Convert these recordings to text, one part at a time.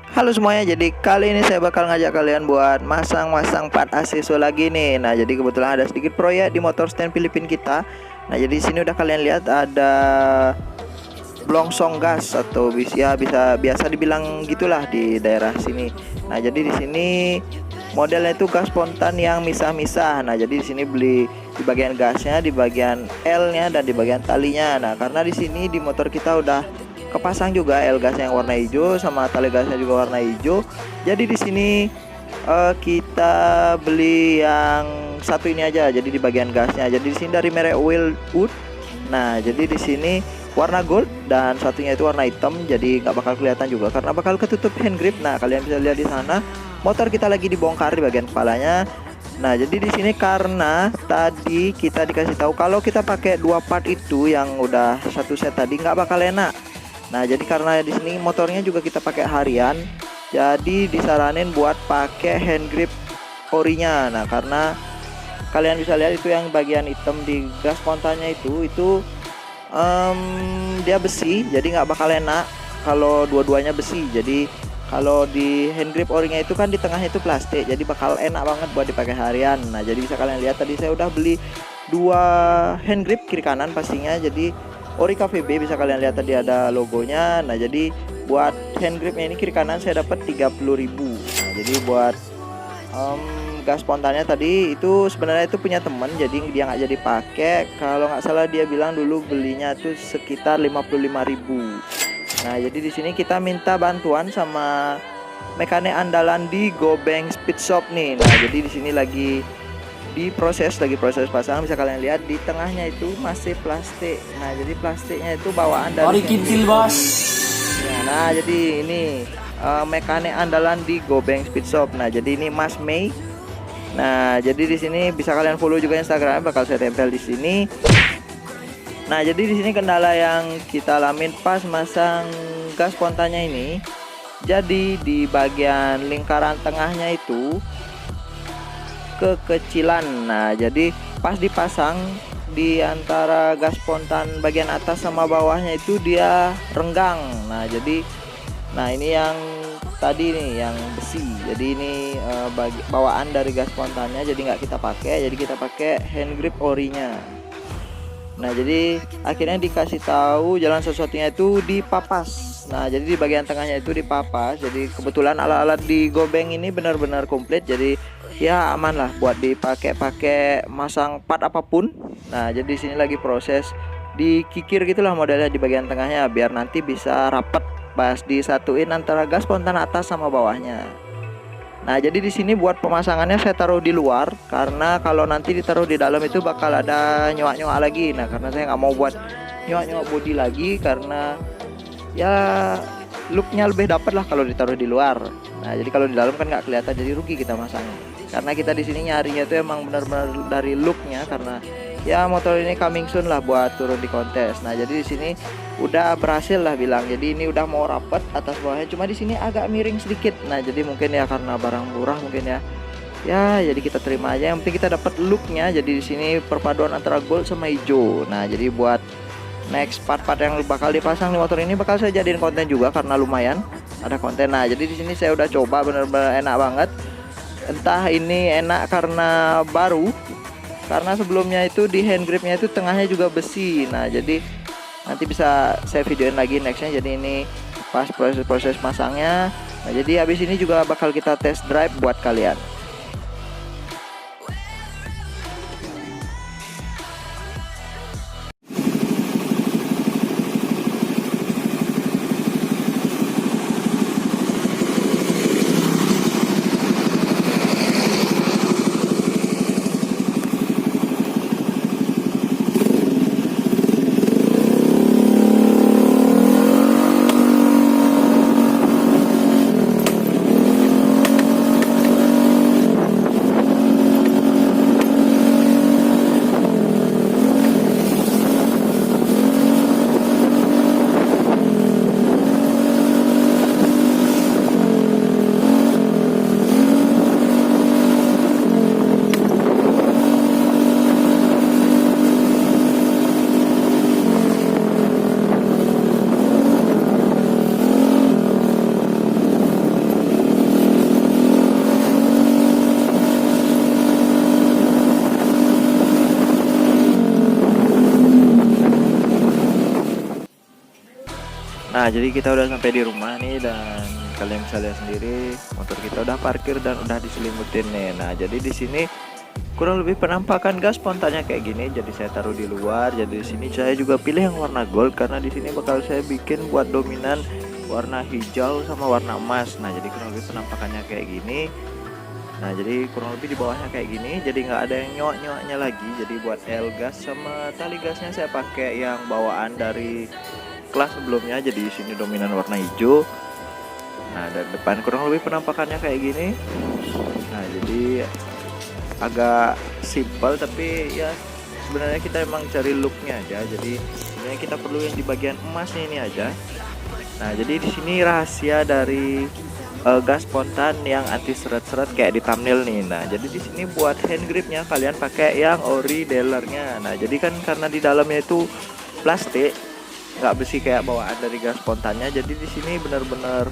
Halo semuanya, jadi kali ini saya bakal ngajak kalian buat masang-masang part aksesoris lagi nih. Nah, jadi kebetulan ada sedikit proyek di motor stand Filipin kita. Nah, jadi di sini udah kalian lihat ada blongsong gas atau bisa biasa dibilang gitulah di daerah sini. Nah, jadi di sini modelnya itu gas spontan yang misah-misah. Nah, jadi di sini beli di bagian gasnya, di bagian L-nya dan di bagian talinya. Nah, karena di sini di motor kita udah kepasang juga L gasnya yang warna hijau sama tali gasnya juga warna hijau. Jadi di sini kita beli yang satu ini aja. Jadi di bagian gasnya. Jadi di sini dari merek Wildwood. Nah, jadi di sini warna gold dan satunya itu warna hitam. Jadi nggak bakal kelihatan juga karena bakal ketutup hand grip. Nah, kalian bisa lihat di sana motor kita lagi dibongkar di bagian kepalanya. Nah, jadi di sini karena tadi kita dikasih tahu kalau kita pakai dua part itu yang udah satu set tadi nggak bakal enak. Nah, jadi karena di sini motornya juga kita pakai harian, jadi disaranin buat pakai hand grip orinya. Nah, karena kalian bisa lihat itu yang bagian hitam di gas spontannya itu dia besi, jadi nggak bakal enak kalau dua-duanya besi. Jadi kalau di hand grip orinya itu kan di tengahnya itu plastik, jadi bakal enak banget buat dipakai harian. Nah, jadi bisa kalian lihat tadi saya udah beli dua hand grip kiri kanan pastinya. Jadi Ori KVB bisa kalian lihat tadi ada logonya. Nah, jadi buat hand gripnya ini kiri kanan saya dapat 30.000. Nah, jadi buat gas spontannya tadi itu sebenarnya itu punya temen, jadi dia nggak jadi pakai. Kalau nggak salah dia bilang dulu belinya tuh sekitar 55.000. Nah, jadi di sini kita minta bantuan sama mekanik andalan di Gobeng Speed Shop nih. Nah, jadi di sini lagi proses pasang. Bisa kalian lihat di tengahnya itu masih plastik. Nah, jadi plastiknya itu bawaan dari Ori kintil bos. ya, nah, jadi ini mekanik andalan di Gobeng Speed Shop. Nah, jadi ini Mas Mei. Nah, jadi di sini bisa kalian follow juga Instagramnya, bakal saya tempel di sini. Nah, jadi di sini kendala yang kita alamin pas masang gas spontannya ini. Jadi di bagian lingkaran tengahnya itu kekecilan. Nah, jadi pas dipasang di antara gas spontan bagian atas sama bawahnya itu dia renggang. Nah, jadi ini yang tadi nih yang besi. Jadi ini bawaan dari gas spontannya, jadi nggak kita pakai. Jadi kita pakai hand grip orinya. Nah, jadi akhirnya dikasih tahu jalan sesuatunya itu dipapas. Nah, jadi di bagian tengahnya itu dipapas. Jadi kebetulan alat-alat di Gobeng ini benar-benar komplit. Jadi ya aman lah buat dipakai masang part apapun. Nah, jadi di sini lagi proses dikikir gitulah modelnya di bagian tengahnya biar nanti bisa rapet pas disatuin antara gas spontan atas sama bawahnya. Nah, jadi di sini buat pemasangannya saya taruh di luar karena kalau nanti ditaruh di dalam itu bakal ada nyoak-nyoak lagi. Nah, karena saya nggak mau buat nyoak-nyoak body lagi karena ya looknya lebih dapat lah kalau ditaruh di luar. Nah, jadi kalau di dalam kan nggak kelihatan, jadi rugi kita masangnya. Karena kita di sini nyarinya itu emang benar-benar dari looknya, karena ya motor ini coming soon lah buat turun di kontes. Nah, jadi di sini udah berhasil lah bilang. Jadi ini udah mau rapet atas bawahnya, cuma di sini agak miring sedikit. Nah, jadi mungkin ya karena barang murah mungkin ya. Ya, jadi kita terima aja. Yang penting kita dapat looknya. Jadi di sini perpaduan antara gold sama hijau. Nah, jadi buat next part-part yang bakal dipasang di motor ini bakal saya jadiin konten juga karena lumayan ada konten. Nah, jadi di sini saya udah coba bener-bener enak banget. Entah ini enak karena baru, karena sebelumnya itu di hand gripnya itu tengahnya juga besi. Nah, jadi nanti bisa saya videoin lagi nextnya. Jadi ini pas proses masangnya. Nah, jadi habis ini juga bakal kita test drive buat kalian. Nah, jadi kita udah sampai di rumah nih, dan kalian bisa lihat sendiri motor kita udah parkir dan udah diselimutin nih. Nah, jadi di sini kurang lebih penampakan gas spontannya kayak gini. Jadi saya taruh di luar. Jadi di sini saya juga pilih yang warna gold karena di sini bakal saya bikin buat dominan warna hijau sama warna emas. Nah, jadi kurang lebih penampakannya kayak gini. Nah, jadi kurang lebih di bawahnya kayak gini. Jadi nggak ada yang nyok-nyoknya lagi. Jadi buat L gas sama tali gasnya saya pakai yang bawaan dari kelas sebelumnya. Jadi di sini dominan warna hijau. Nah, dari depan kurang lebih penampakannya kayak gini. Nah, jadi agak simpel, tapi ya sebenarnya kita emang cari looknya aja. Jadi sebenarnya kita perlu yang di bagian emasnya ini aja. Nah, jadi di sini rahasia dari gas spontan yang anti seret-seret kayak di thumbnail nih. Nah, jadi di sini buat hand gripnya kalian pakai yang ori dealernya. Nah, jadi kan karena di dalamnya itu plastik, nggak besi kayak bawaan dari gas spontannya. Jadi di sini benar-benar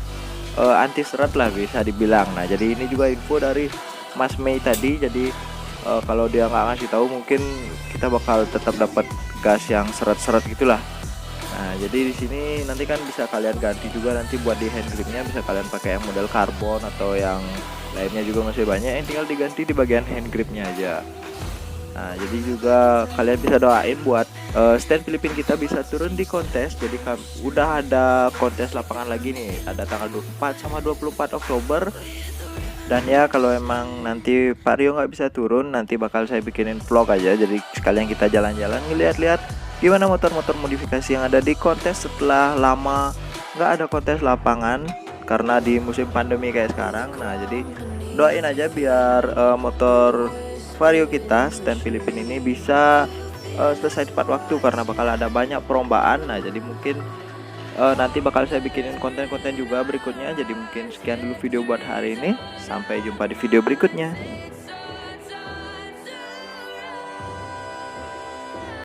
anti seret lah bisa dibilang. Nah, jadi ini juga info dari Mas Mei tadi. Jadi kalau dia nggak ngasih tahu, mungkin kita bakal tetap dapat gas yang seret-seret gitulah. Nah, jadi di sini nanti kan bisa kalian ganti juga, nanti buat di hand gripnya bisa kalian pakai yang model karbon atau yang lainnya juga masih banyak, yang tinggal diganti di bagian hand gripnya aja. Nah, jadi juga kalian bisa doain buat stand Filipin kita bisa turun di kontes. Jadi udah ada kontes lapangan lagi nih, ada tanggal 24 sama 24 Oktober. Dan ya kalau emang nanti Pak Rio nggak bisa turun, nanti bakal saya bikinin vlog aja. Jadi sekalian kita jalan-jalan ngeliat-liat gimana motor-motor modifikasi yang ada di kontes setelah lama nggak ada kontes lapangan karena di musim pandemi kayak sekarang. Nah, jadi doain aja biar motor Vario kita stand Filipin ini bisa selesai tepat waktu karena bakal ada banyak perlombaan. Nah, jadi mungkin nanti bakal saya bikinin konten-konten juga berikutnya. Jadi mungkin sekian dulu video buat hari ini, sampai jumpa di video berikutnya.